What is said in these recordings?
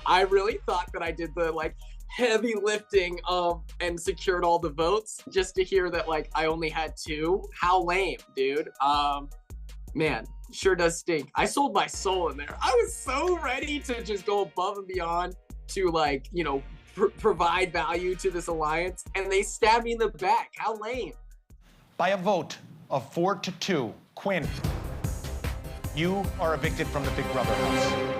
I really thought that I did the like heavy lifting and secured all the votes just to hear that like I only had 2. How lame, dude. Man, sure does stink. I sold my soul in there. I was so ready to just go above and beyond to like, you know, provide value to this alliance, and they stabbed me in the back. How lame. By a vote of 4-2, Quinn, you are evicted from the Big Brother house.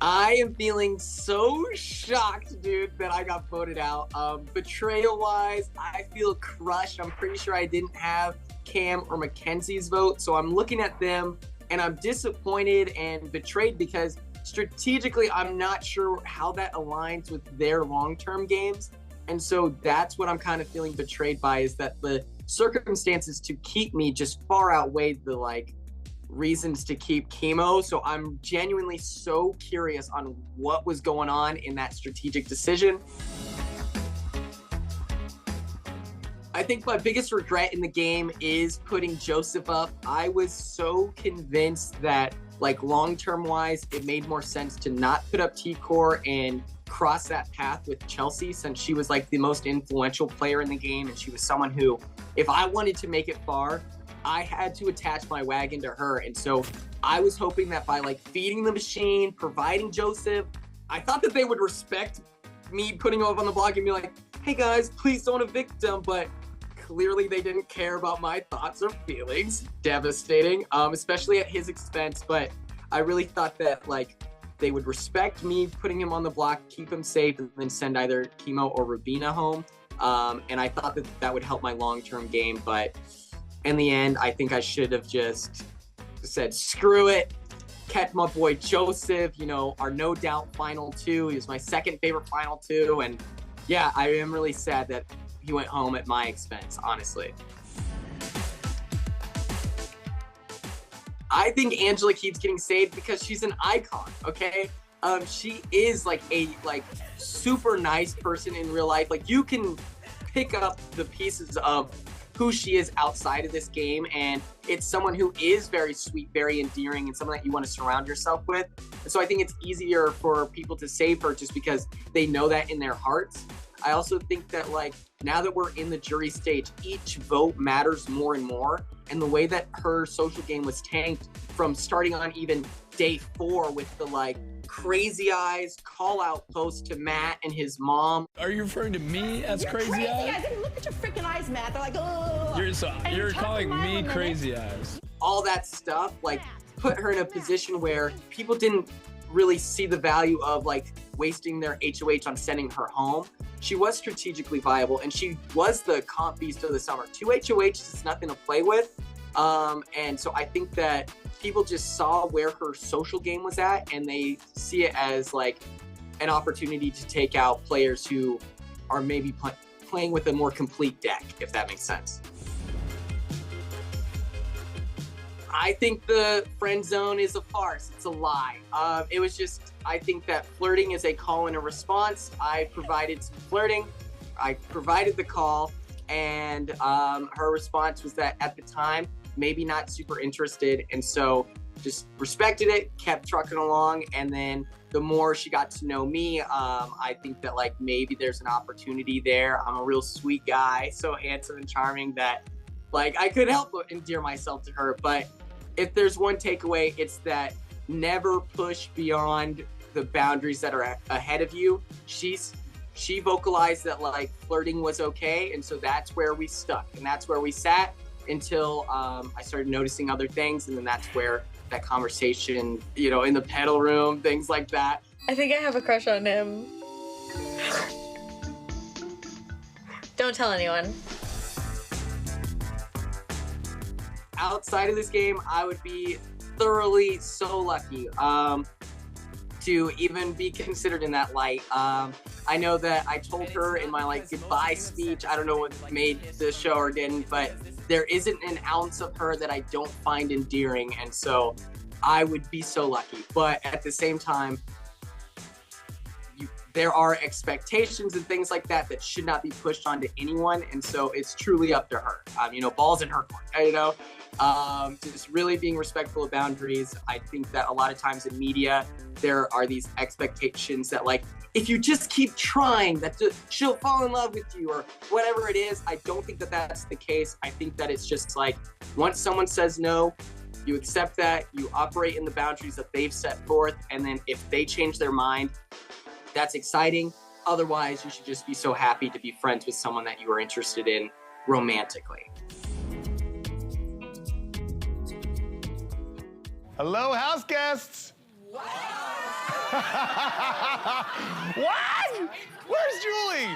I am feeling so shocked, dude, that I got voted out. Betrayal-wise, I feel crushed. I'm pretty sure I didn't have Cam or Mackenzie's vote, so I'm looking at them, and I'm disappointed and betrayed because strategically, I'm not sure how that aligns with their long-term games. And so that's what I'm kind of feeling betrayed by, is that the circumstances to keep me just far outweighed the like reasons to keep Chemo. So I'm genuinely so curious on what was going on in that strategic decision. I think my biggest regret in the game is putting Joseph up. I was so convinced that like long-term wise, it made more sense to not put up T-Core and cross that path with Chelsea, since she was like the most influential player in the game. And she was someone who, if I wanted to make it far, I had to attach my wagon to her. And so I was hoping that by like feeding the machine, providing Joseph, I thought that they would respect me putting him up on the block and be like, hey guys, please don't evict him. But clearly they didn't care about my thoughts or feelings. Devastating, especially at his expense. But I really thought that like they would respect me putting him on the block, keep him safe, and then send either Chemo or Rubina home. And I thought that that would help my long-term game. But in the end, I think I should have just said, screw it, kept my boy Joseph, you know, our no doubt final 2. He was my second favorite final 2. And yeah, I am really sad that he went home at my expense, honestly. I think Angela keeps getting saved because she's an icon, okay? She is like a super nice person in real life. Like you can pick up the pieces of who she is outside of this game, and it's someone who is very sweet, very endearing, and someone that you want to surround yourself with. And so I think it's easier for people to save her just because they know that in their hearts. I also think that like now that we're in the jury stage, each vote matters more and more. And the way that her social game was tanked from starting on even day 4 with the like crazy eyes call out post to Matt and his mom. Are you referring to me as crazy eyes? I mean, look at your freaking eyes, Matt. They're like, oh. You're calling me crazy eyes. All that stuff like put her in a position where people didn't really see the value of like wasting their HOH on sending her home. She was strategically viable, and she was the comp beast of the summer. 2 HOHs is nothing to play with. And so I think that people just saw where her social game was at, and they see it as like an opportunity to take out players who are maybe playing with a more complete deck, if that makes sense. I think the friend zone is a farce. It's a lie. It was just, I think that flirting is a call and a response. I provided some flirting. I provided the call, and her response was that at the time, maybe not super interested. And so just respected it, kept trucking along. And then the more she got to know me, I think that like maybe there's an opportunity there. I'm a real sweet guy, so handsome and charming that like I could help endear myself to her. But if there's one takeaway, it's that never push beyond the boundaries that are ahead of you. She vocalized that like flirting was okay, and so that's where we stuck, and that's where we sat until I started noticing other things, and then that's where that conversation, you know, in the pedal room, things like that. I think I have a crush on him. Don't tell anyone. Outside of this game, I would be thoroughly so lucky to even be considered in that light. I know that I told her in my like goodbye speech, I don't know what made the show or didn't, but there isn't an ounce of her that I don't find endearing, and so I would be so lucky. But at the same time, there are expectations and things like that that should not be pushed onto anyone. And so it's truly up to her. You know, balls in her court, you know, just really being respectful of boundaries. I think that a lot of times in media, there are these expectations that like, if you just keep trying, that she'll fall in love with you or whatever it is. I don't think that that's the case. I think that it's just like, once someone says no, you accept that, you operate in the boundaries that they've set forth. And then if they change their mind, that's exciting. Otherwise, you should just be so happy to be friends with someone that you are interested in romantically. Hello, house guests. What? What? Where's Julie?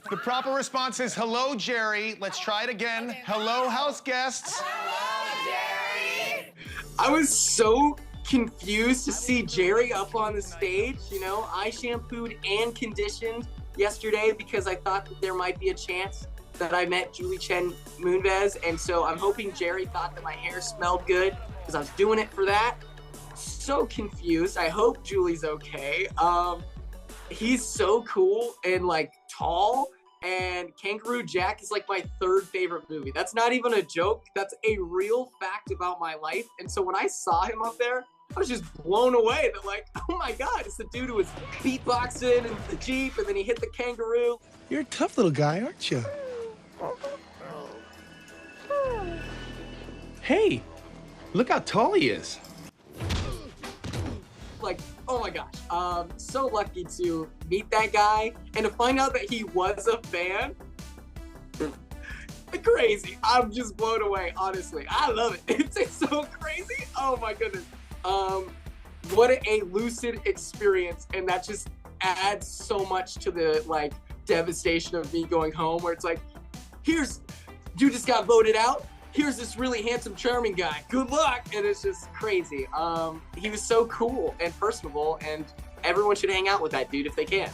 The proper response is hello, Jerry. Let's try it again. Okay. Hello, house guests. Hello, Jerry. I was so confused to see Jerry up on the stage. You know, I shampooed and conditioned yesterday because I thought that there might be a chance that I met Julie Chen Moonves. And so I'm hoping Jerry thought that my hair smelled good because I was doing it for that. So confused. I hope Julie's okay. He's so cool and like tall, and Kangaroo Jack is like my third favorite movie. That's not even a joke. That's a real fact about my life. And so when I saw him up there, I was just blown away that like, oh my God, it's the dude who was beatboxing in the Jeep and then he hit the kangaroo. You're a tough little guy, aren't you? Hey, look how tall he is. Like, oh my gosh, so lucky to meet that guy and to find out that he was a fan. Crazy. I'm just blown away, honestly. I love it. It's so crazy. Oh my goodness. What a lucid experience, and that just adds so much to the like devastation of me going home, where it's like, you just got voted out. Here's this really handsome, charming guy. Good luck. And it's just crazy. He was so cool and personable, and everyone should hang out with that dude if they can.